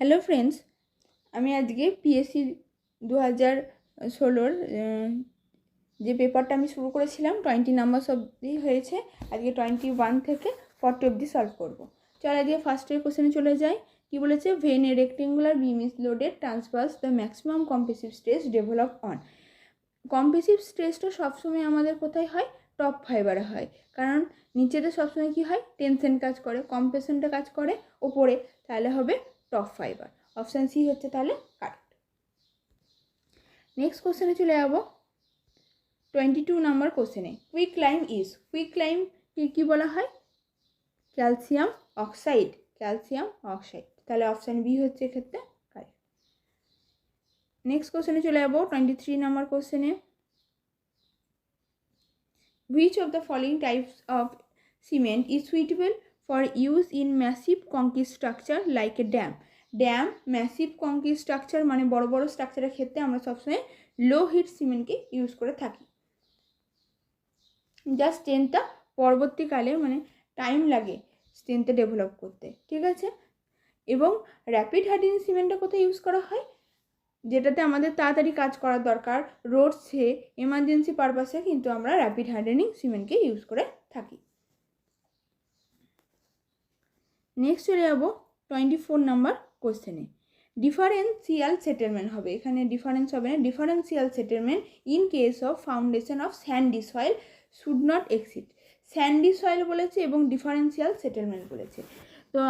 Hello friends, আমি আজকে PSC 2016 যে পেপারটা আমি শুরু করেছিলাম 20 নাম্বারস অবধি হয়েছে। আজকে 21 থেকে 40 অবধি সলভ করবো। চল আজকে ফার্স্টের কোশ্চেনে চলে যাই। কি বলেছে? When a rectangular beam is loaded transverse the maximum compressive stress develop on. Compressive স্ট্রেসটা সবসময় আমাদের কোথায় হয়? টপ ফাইবারে হয়, কারণ নিচেতে সবসময় কি হয়? টেনশন কাজ করে, কম্প্রেশনটা কাজ করে ওপরে, তাহলে হবে টপ ফাইবার। অপশান সি হচ্ছে তাহলে কারেক্ট। নেক্সট কোশ্চেনে চলে যাবো 22 নাম্বার কোশ্চেনে। Quick lime is, quick lime কি বলা হয়? ক্যালসিয়াম অক্সাইড, ক্যালসিয়াম অক্সাইড, তাহলে অপশান বি হচ্ছে এক্ষেত্রে কারেক্ট। নেক্সট কোশ্চেনে চলে যাবো 23 নাম্বার কোশ্চেনে। Which of the following types of cement is suitable for use in massive concrete structure like a dam? Dam, massive concrete structure মানে বড় বড় স্ট্রাকচারের ক্ষেত্রে আমরা সবসময় লো হিট সিমেন্টকে ইউজ করে থাকি। যা স্ট্রেংথটা পরবর্তীকালে মানে টাইম লাগে স্ট্রেংথটা ডেভেলপ করতে, ঠিক আছে। এবং র্যাপিড হার্ডেনিং সিমেন্টটা কোথায় ইউজ করা হয়? যেটাতে আমাদের তাড়াতাড়ি কাজ করার দরকার, রোডসে, এমার্জেন্সি পারপাসে কিন্তু আমরা র্যাপিড হার্ডেনিং সিমেন্টকে ইউজ করে থাকি। নেক্সট চলে যাবো 24 নাম্বার কোশ্চেনে। ডিফারেন্সিয়াল সেটেলমেন্ট হবে, এখানে ডিফারেন্স হবে না, differential settlement in case of foundation of Sandy soil should not exceed. Sandy soil বলেছে এবং ডিফারেন্সিয়াল সেটেলমেন্ট বলেছে। তো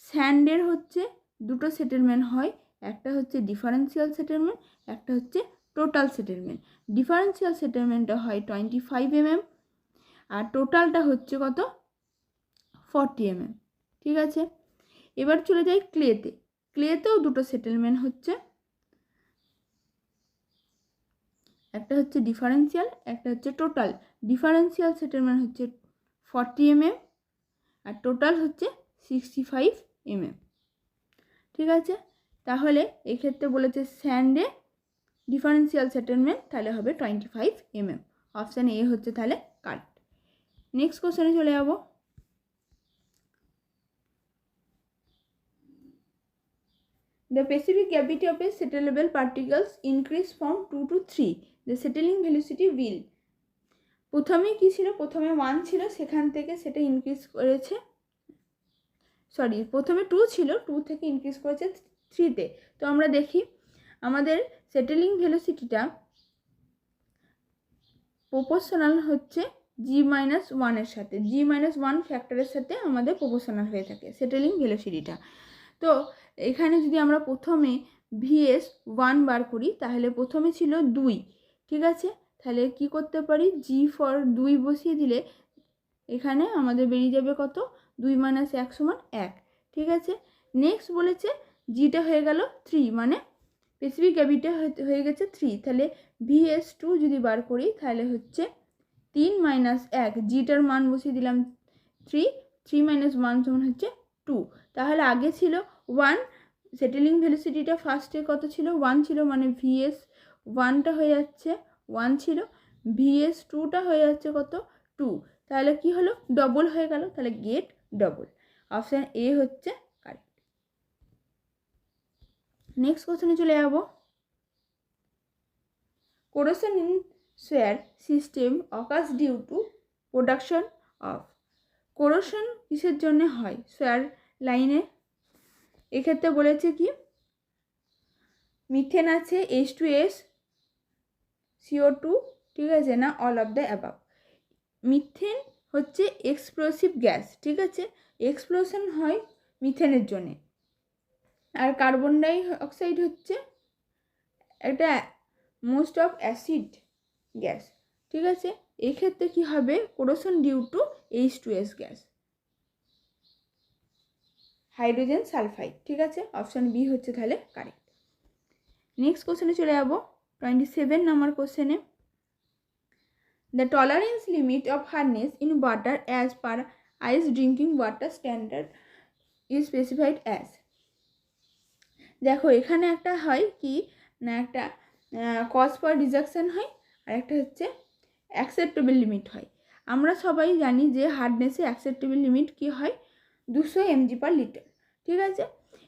স্যান্ডের হচ্ছে দুটো সেটেলমেন্ট হয়, একটা হচ্ছে ডিফারেন্সিয়াল সেটেলমেন্ট, একটা হচ্ছে টোটাল সেটেলমেন্ট। ডিফারেন্সিয়াল সেটেলমেন্টটা হয় 25 mm আর টোটালটা হচ্ছে কত? 40 mm, ঠিক আছে। এবার চলে যাই ক্লেতে। ক্লেতেও দুটো সেটেলমেন্ট হচ্ছে, একটা হচ্ছে ডিফারেন্সিয়াল, একটা হচ্ছে টোটাল। ডিফারেন্সিয়াল সেটেলমেন্ট হচ্ছে 40 mm আর টোটাল হচ্ছে 65 mm, ঠিক আছে। তাহলে এক্ষেত্রে বলেছে স্যান্ডে ডিফারেন্সিয়াল সেটেলমেন্ট, তাহলে হবে 25 mm। অপশান এ হচ্ছে তাহলে কারেক্ট। নেক্সট কোশ্চেনে চলে যাব। The specific gravity of a settleable particles increase from 2 to 3. The settling velocity will. প্রথমে কি ছিল? প্রথমে 1 ছিল, সেখান থেকে সেটা ইনক্রিজ করেছে, সরি প্রথমে 2 ছিল, 2 থেকে ইনক্রিজ করেছে 3-তে। তো আমরা দেখি আমাদের সেটেলিং ভেলোসিটিটা প্রপোর্শনাল হচ্ছে g-1 এর সাথে, g-1 ফ্যাক্টরের সাথে আমাদের প্রপোর্শনাল হয়ে থাকে সেটেলিং ভেলোসিটিটা। তো এখানে যদি আমরা প্রথমে VS1 বার করি, তাহলে প্রথমে ছিল 2, ঠিক আছে। তাহলে কি করতে পারি? G ফর 2 বসিয়ে দিলে এখানে আমাদের বেরিয়ে যাবে কত? 2 - 1 = 1, ঠিক আছে। নেক্সট বলেছে জিটা হয়ে গেল 3, মানে স্পেসিফিক গ্র্যাভিটি হয়ে গেছে 3। তাহলে VS2 যদি বার করি তাহলে হচ্ছে 3 - 1, জিটার মান বসিয়ে দিলাম 3, 3 - 1 = হচ্ছে 2। তাহলে আগে ছিল 1, সেটেলিং ভেলোসিটিটা ফার্স্টে কত ছিল? 1 ছিল, মানে VS1টা হয়ে যাচ্ছে 1 ছিল, VS2টা হয়ে যাচ্ছে কত? 2। তাহলে কি হলো? ডবল হয়ে গেল, তাহলে গেট ডবল। অপশান এ হচ্ছে কারেক্ট। নেক্সট কোশ্চেনে চলে যাব। Corrosion in sewer system occurs due to production of. Corrosion কিসের জন্য হয়? সোয়ার লাইনে। এক্ষেত্রে বলেছে কি? মিথেন আছে, H2S, CO2, ঠিক আছে না? All of the above. Methane হচ্ছে এক্সপ্লোসিভ গ্যাস, ঠিক আছে। এক্সপ্লোশন হয় মিথেনের জন্যে। আর কার্বন ডাই অক্সাইড হচ্ছে একটা মোস্ট অফ অ্যাসিড গ্যাস, ঠিক আছে। এক্ষেত্রে কি হবে? Corrosion due to H2S gas, hydrogen sulphide, ঠিক আছে। অপশান বি হচ্ছে তাহলে কারেক্ট। নেক্সট কোশ্চেনে চলে যাব 27 নাম্বার কোশ্চেনে। The tolerance limit of hardness in water as per ice drinking water standard is specified as. দেখো এখানে একটা হয় কি না, একটা কজ ফর রিজেকশন হয়, আর একটা হচ্ছে অ্যাকসেপ্টেবল লিমিট হয়। আমরা সবাই জানি যে হার্ডনেসে অ্যাকসেপ্টেবল লিমিট কি হয়? 200 mg/L, ঠিক আছে।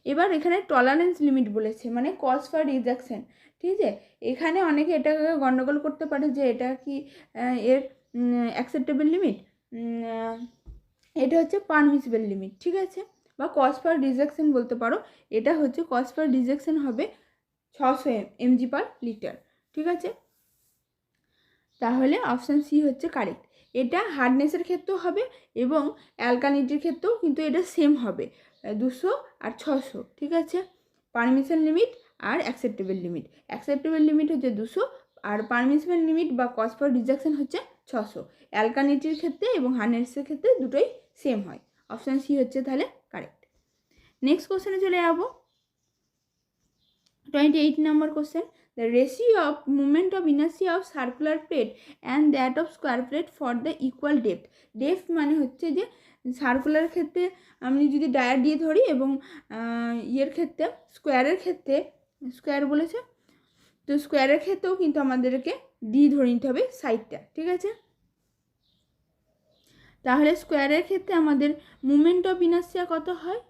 এবার এখানে টলারেন্স লিমিট বলেছে, মানে কজ ফর রিজেকশন। ঠিক আছে, এখানে অনেকে এটাকে গন্ডগোল করতে পারে যে এটা কি এর অ্যাকসেপ্টেবল লিমিট, এটা হচ্ছে পারমিসিবল লিমিট। ঠিক আছে, বা কজ ফর রিজেকশন বলতে পারো। এটা হচ্ছে কজ ফর রিজেকশন হবে 600 mg/লিটার। ঠিক আছে, তাহলে অপশান সি হচ্ছে কারেক্ট। এটা হার্ডনেসের ক্ষেত্রেও হবে এবং অ্যালকালিনিটির ক্ষেত্রেও কিন্তু এটা সেম হবে, 200 আর 600। ঠিক আছে, পারমিশন লিমিট আর অ্যাকসেপ্টেবল লিমিট। অ্যাকসেপ্টেবল লিমিট হচ্ছে 200 আর পারমিশন লিমিট বা কজ ফর রিজেকশন হচ্ছে 600। অ্যালকালিনিটির ক্ষেত্রে এবং হার্ডনেসের ক্ষেত্রে দুটোই সেম হয়। অপশান সি হচ্ছে তাহলে কারেক্ট। নেক্সট কোশ্চেনে চলে যাবো। 28 number question. The ratio of moment of inertia of circular plate and that of square plate for the equal depth. Depth মানে হচ্ছে যে সার্কুলার ক্ষেত্রে আমি যদি ডায়ার দিয়ে ধরি এবং ইয়ের ক্ষেত্রে স্কোয়ারের ক্ষেত্রে, স্কোয়ার বলেছে তো স্কোয়ারের ক্ষেত্রেও কিন্তু আমাদেরকে ডি ধরে নিতে হবে সাইডটা। ঠিক আছে, তাহলে স্কোয়ারের ক্ষেত্রে আমাদের মোমেন্ট অফ ইনার্সিয়া কত হয়,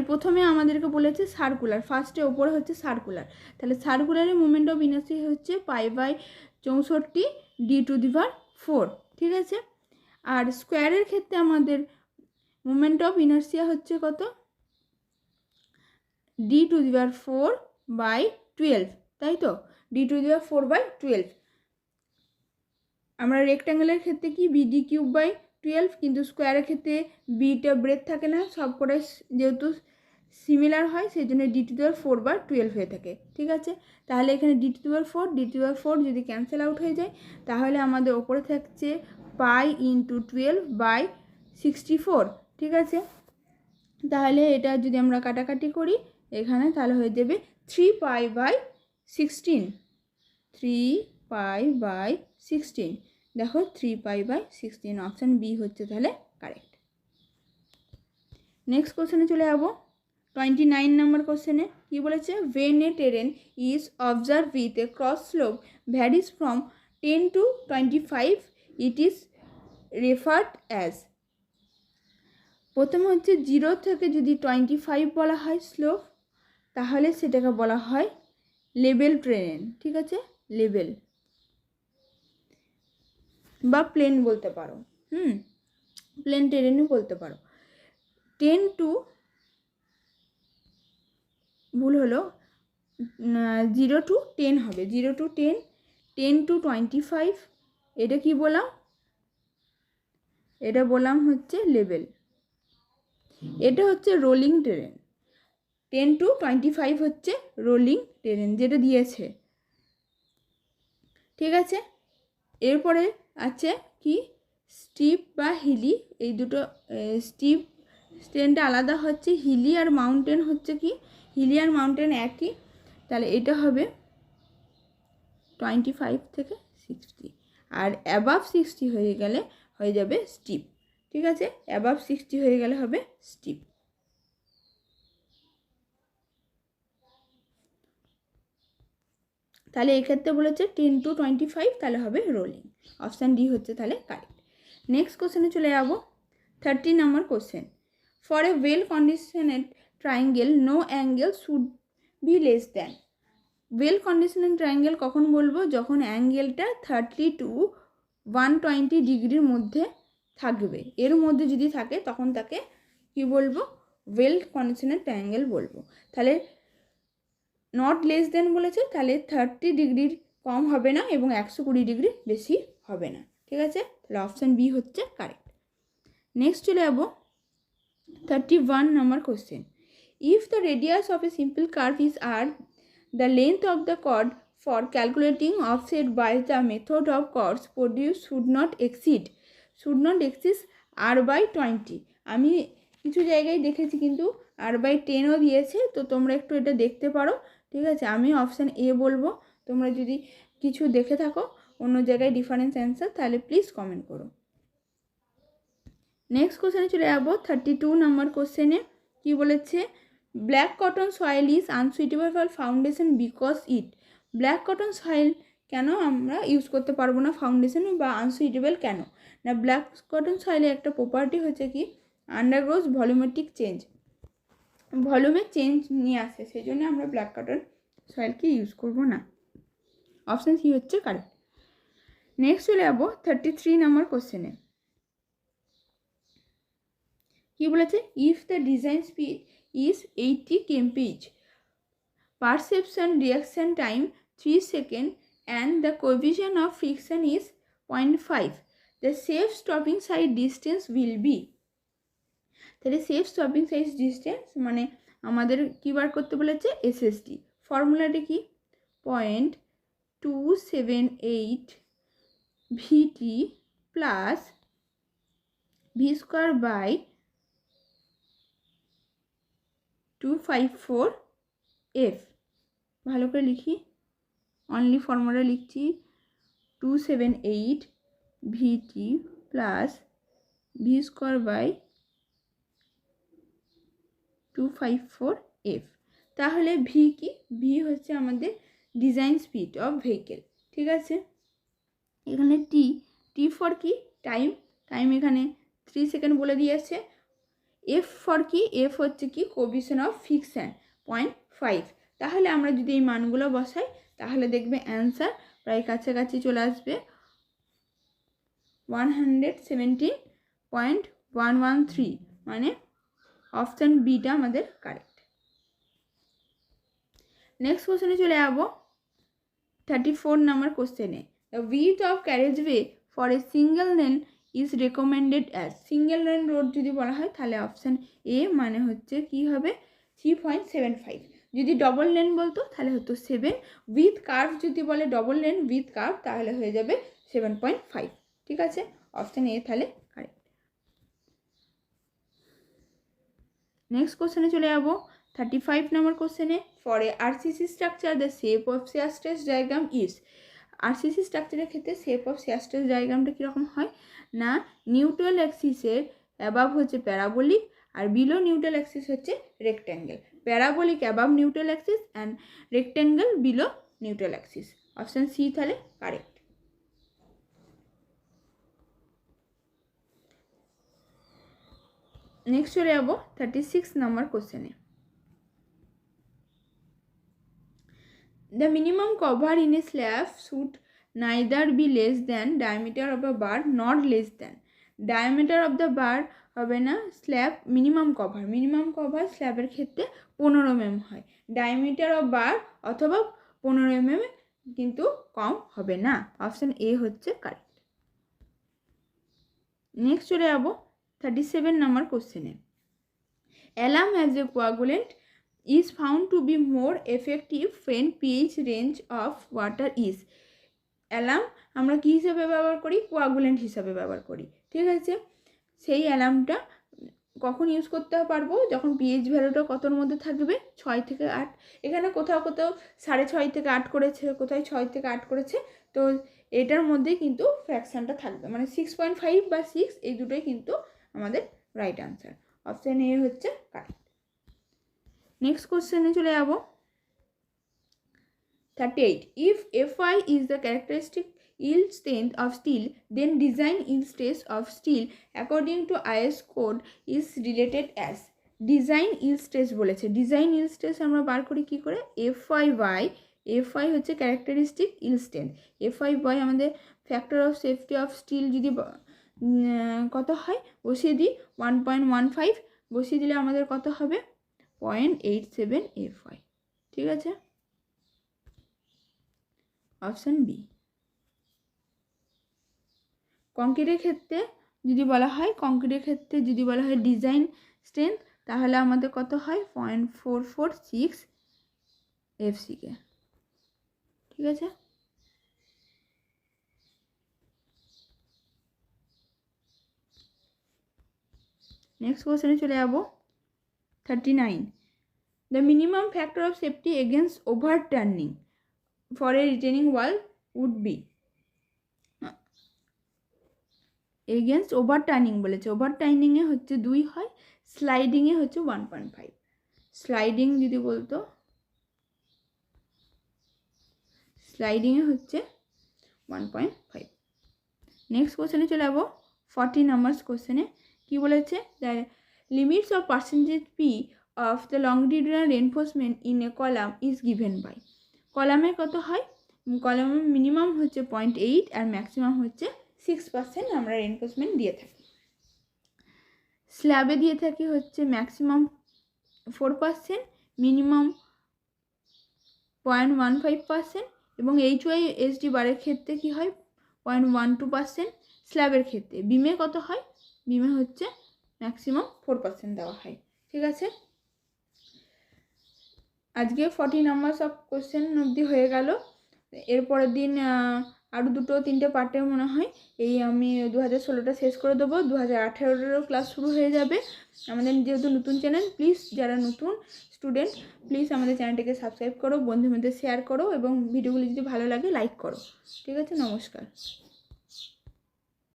প্রথমে আমাদেরকে বলেছে সার্কুলার, ফার্স্টে ওপরে হচ্ছে সার্কুলার, তাহলে সার্কুলারের মোমেন্ট অফ ইনার্সিয়া হচ্ছে π/64 d⁴। ঠিক আছে, আর স্কোয়ারের ক্ষেত্রে আমাদের মোমেন্ট অফ ইনার্সিয়া হচ্ছে কত, d⁴/12, তাই তো, d⁴/12। আমরা রেক্ট্যাঙ্গেলের ক্ষেত্রে কি bd³/12, কিন্তু স্কোয়ারের ক্ষেত্রে বিটা ব্রেথ থাকে না, সব করে যেহেতু সিমিলার হয় সেই জন্য d⁴/12 হয়ে থাকে। ঠিক আছে, তাহলে এখানে d⁴ যদি ক্যান্সেল আউট হয়ে যায় তাহলে আমাদের ওপরে থাকছে π×12/64। ঠিক আছে, তাহলে এটা যদি আমরা কাটাকাটি করি এখানে তাহলে হয়ে যাবে 3π/16। 3π/16, দেখো 3π/16, অপশান বি হচ্ছে তাহলে কারেক্ট। নেক্সট কোশ্চেনে চলে যাবো। 29 নম্বর কোশ্চেনে কী বলেছে, when a terrain is observed with a cross slope varies from 10 to 25 it is referred as। প্রথমে হচ্ছে 0 থেকে যদি 25 বলা হয় স্লোপ, তাহলে সেটাকে বলা হয় লেভেল টেরেন। ঠিক আছে, লেভেল বা প্লেন বলতে পারো, প্লেন টেরেনও বলতে পারো। 10 to, ভুল হলো, 0 to 10 হবে, 0 to 10, 10 to 25, এটা কি বললাম, এটা বললাম হচ্ছে লেভেল। এটা হচ্ছে রোলিং টেরেন, 10 to 25 হচ্ছে রোলিং টেরেন যেটা দিয়েছে। ঠিক আছে, এরপরে আছে কি স্টিপ বা হিলি, এই দুটো স্টিপ টেরেনটা আলাদা হচ্ছে, হিলি আর মাউন্টেন হচ্ছে কি, হিলি আর মাউন্টেন একই, তাহলে এটা হবে 25 থেকে 60, আর অ্যাবাভ 60 হয়ে গেলে হয়ে যাবে স্টিপ। ঠিক আছে, অ্যাবাভ 60 হয়ে গেলে হবে স্টিপ। তাহলে এক্ষেত্রে বলেছে 10 to 25, তাহলে হবে রোলিং। অপশান ডি হচ্ছে তাহলে কারেক্ট। নেক্সট কোশ্চেনে চলে যাবো। 30 নম্বর question, for a well conditioned triangle no angle should be less than. Well conditioned triangle কখন বলবো, যখন অ্যাঙ্গেলটা 30 to 120 ডিগ্রির মধ্যে থাকবে, এর মধ্যে যদি থাকে তখন তাকে কি বলবো, ওয়েল কন্ডিশনেড ট্রায়াঙ্গেল বলবো। তাহলে নট লেস দেন বলেছে, তাহলে 30 ডিগ্রির কম হবে না এবং 120 ডিগ্রি বেশি হবে না। ঠিক আছে, তাহলে অপশান বি হচ্ছে কারেক্ট। নেক্সট চলে যাবো 31 নম্বর question, if the radius of a simple curve is R the length of the chord for calculating offset by the method of chords produced should not exceed r/20। আমি কিছু জায়গায় দেখেছি কিন্তু r/10ও দিয়েছে, তো তোমরা একটু এটা দেখতে পারো। ঠিক আছে, আমি অপশান এ বলবো, তোমরা যদি কিছু দেখে থাকো অন্য জায়গায় ডিফারেন্স অ্যান্সার তাহলে প্লিজ কমেন্ট করো। নেক্সট কোশ্চেনে চলে যাবো 32 নম্বর কোশ্চেনে কি বলেছে, black cotton soil is unsuitable for foundation because it. Black cotton soil কেন আমরা ইউজ করতে পারবো না ফাউন্ডেশন বা আনসুইটেবল কেন না, ব্ল্যাক কটন সয়েলের একটা প্রপার্টি হচ্ছে কি আন্ডারগোজ ভলিউমেট্রিক চেঞ্জ। ভলিউমে চেঞ্জ নিয়ে আসে, সেই জন্য আমরা ব্ল্যাক কটন সয়েলকে ইউজ করব না। অপশান সি হচ্ছে কারেক্ট। নেক্সট চলে যাবো 33 নম্বর কোশ্চেনে। কি বলেছে? If the design speed is 80 kmph, perception reaction time 3 seconds and the coefficient of friction is 0.5, the safe stopping side distance will be। তাহলে সেফ স্টপিং সাইজ ডিস্টেন্স মানে আমাদের কী বার করতে বলেছে? এসএসডি। ফর্মুলাটি কি? 0.278 VT plus V square by 254 F. ভালো করে লিখি, অনলি ফর্মুলা লিখছি 278 VT plus V square by 254 F. তাহলে ভি কি? ভি হচ্ছে আমাদের ডিজাইন স্পিড অফ ভেহিকেল, ঠিক আছে। এখানে টি, টি ফর কি? টাইম, টাইম এখানে 3 সেকেন্ড বলে দিয়েছে। এফ ফর কি? এফ হচ্ছে কি? Coefficient of friction 0.5। তাহলে আমরা যদি এই মানগুলো বসাই তাহলে দেখবে অ্যান্সার প্রায় কাছাকাছি চলে আসবে 117.113, মানে অপশান বিটা আমাদের কারেক্ট। নেক্সট কোশ্চেনে চলে যাবো 34 নম্বর কোশ্চেনে। The width of carriageway for a single lane is recommended as. Single lane road যদি বলা হয় তাহলে অপশান এ মানে হচ্ছে কি হবে? 3.75। যদি ডবল লেন বলতো তাহলে হতো 7। উইথ কার্ভ যদি বলে ডবল লেন উইথ কার্ভ তাহলে হয়ে যাবে 7.5, ঠিক আছে। অপশান এ তাহলে কারেক্ট। নেক্সট কোশ্চেনে চলে যাবো 35 নম্বর কোশ্চেনে। For a RCC structure the shape of shear stress diagram is. RCC স্ট্রাকচারের ক্ষেত্রে শেপ অফ শেয়ার স্ট্রেস ডায়াগ্রামটা কীরকম হয় না, নিউট্রাল অ্যাক্সিসের অ্যাবাভ হচ্ছে প্যারাবোলিক আর বিলো নিউট্রাল অ্যাক্সিস হচ্ছে rectangle. Parabolic above neutral axis and rectangle below neutral axis. Option C তাহলে কারেক্ট। নেক্সট চলে যাবো 36 নম্বর কোশ্চেনে। The minimum cover in a slab should neither be less than diameter of a bar nor less than। diameter of the bar হবে না, slab minimum cover স্ল্যাবের ক্ষেত্রে 15 mm হয়। Diameter of বার অথবা 15 mm কিন্তু কম হবে না। অপশান এ হচ্ছে correct. Next চলে যাবো 37 নম্বর কোশ্চেনে। Alarm as a coagulant is found to be more effective when pH range of water is। Alarm আমরা কী হিসাবে ব্যবহার করি? কোয়াগুলেন্ট হিসাবে ব্যবহার করি, ঠিক আছে। সেই অ্যালামটা কখন ইউজ করতে পারবো? যখন পিএইচ ভ্যালুটা কতর মধ্যে থাকবে? 6 থেকে 8। এখানে কোথাও 6.5 থেকে 8 করেছে, কোথায় 6 থেকে 8 করেছে, তো এটার মধ্যে কিন্তু ফ্র্যাকশানটা থাকবে, মানে 6.5 বা 6 এই দুটোই কিন্তু আমাদের রাইট আনসার। অপশান এ হচ্ছে কারেক্ট। নেক্সট কোশ্চেনে চলে যাব 38। If Fy is the characteristic yield strength of steel, then design yield stress of steel according to IS code is related as। Design yield stress বলেছে। Design yield stress আমরা বার করি কি করে? Fy হচ্ছে characteristic yield strength, Fy by আমাদের factor of safety of steel যদি কত হয় বসিয়ে দিই 1.15, বসিয়ে দিলে আমাদের কত হবে? 0.87 Fy, ঠিক আছে। Option B. কংক্রিটের ক্ষেত্রে যদি বলা হয় ডিজাইন স্ট্রেংথ তাহলে আমাদের কত হয়? 0.446 FCK, ঠিক আছে। নেক্সট কোশ্চেনে চলে যাব 39। The minimum factor of safety against overturning for a retaining wall would be. Against overturning বলেছে, ওভারটার্নিংয়ে হচ্ছে 2 হয়, স্লাইডিংয়ে হচ্ছে 1.5। স্লাইডিং যদি বলতো, স্লাইডিংয়ে হচ্ছে 1.5। নেক্সট কোশ্চেনে চলে যাবো 40 নম্বর কোশ্চেনে। কি বলেছে? The limits of percentage P of the longitudinal reinforcement in a column is given by, কলামের কত হয়, কলামের মিনিমাম হচ্ছে 0.8 আর ম্যাক্সিমাম হচ্ছে 6% আমরা রেনফোর্সমেন্ট দিয়ে থাকি। স্ল্যাবে দিয়ে থাকি হচ্ছে ম্যাক্সিমাম 4%, মিনিমাম 0.15% এবং HYSD বারের ক্ষেত্রে কি হয় 0.12%, স্ল্যাবের ক্ষেত্রে। বিমে কত হয়, বিমে হচ্ছে ম্যাক্সিমাম 4% দেওয়া হয়। ঠিক আছে, আজকে 40 নাম্বারস অফ কোশ্চেন অবধি হয়ে গেল। এরপরের দিন আরও 2-3টে পার্টে মনে হয় এই আমি 2016টা শেষ করে দেবো, 2018 ক্লাস শুরু হয়ে যাবে। আমাদের যেহেতু নতুন চ্যানেল, প্লিজ যারা নতুন স্টুডেন্ট প্লিজ আমাদের চ্যানেলটিকে সাবস্ক্রাইব করো, বন্ধুদের শেয়ার করো এবং ভিডিওগুলি যদি ভালো লাগে লাইক করো। ঠিক আছে, নমস্কার।